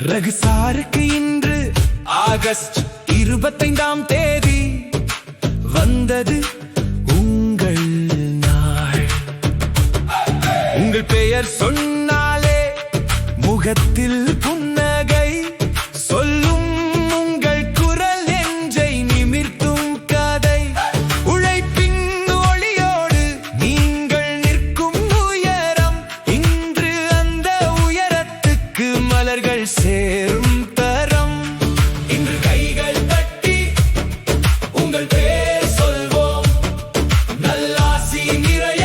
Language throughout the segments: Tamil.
ரகுசாருக்கு இன்று ஆகஸ்ட் 25ஆம் தேதி வந்தது உங்கள் நாள். உங்கள் பெயர் சொன்னாலே முகத்தில் புன்னகை சொல்லும், உங்கள் குரல் நெஞ்சை நிமிர்த்தும் கதை. உழைப்பின் ஒளியோடு நீங்கள் நிற்கும் உயரம், இன்று அந்த உயரத்துக்கு மலர்கள் சேரும் தரம். இன்று கைகள் தட்டி உங்கள் பேர் சொல்வோம், நல்லாசி நிறைய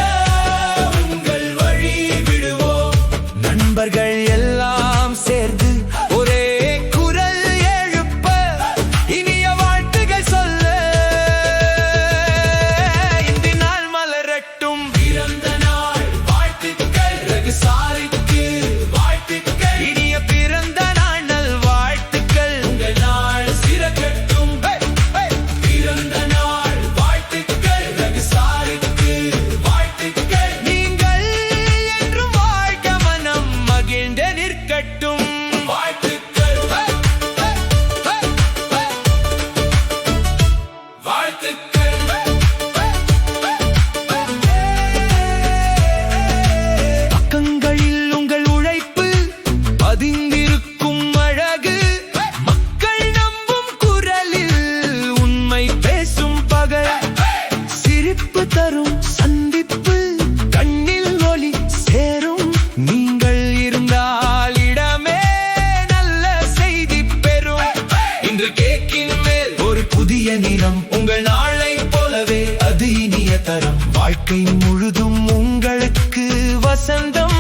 உங்கள் வழி விடுவோம். நண்பர்கள் எல்லாம் சேர்ந்து ஒரே குரல் எழுப்ப இனிய வாழ்த்துகள் சொல்ல, இந்த நாள் மலரட்டும். பிறந்த நாள் வாழ்த்துக்கள் ரகுசாருக்கு, வாழ்த்துக்கள் இனிய பிறந்த நாள் நல் வாழ்த்துக்கள். உங்கள் நாள் சிறக்கட்டும். பிறந்த நாள் வாழ்த்துக்கள் ரகுசாருக்கு, வாழ்த்துக்கள். நீங்கள் என்றும் வாழ்க மனம் மகிழ்ந்து நிற்கட்டும். வாழ்த்துக்கள் வாழ்த்துக்கள். பக்கங்களில் உங்கள் உழைப்பு பதிந்திருக்கும் அழகு, மக்கள் நம்பும் குரலில் உண்மை பேசும் பகல். சிரிப்பு தரும் சந்திப்பு, கண்ணில் ஒளி சேரும். நீங்கள் இருந்தால் இடமே நல்ல செய்தி பெறும். இன்று கேக்கின் மேல் ஒரு புதிய நிறம், உங்கள் நாளை போலவே அது இனிய தரம். வாழ்க்கை முழுதும் உங்களுக்கு வசந்தம்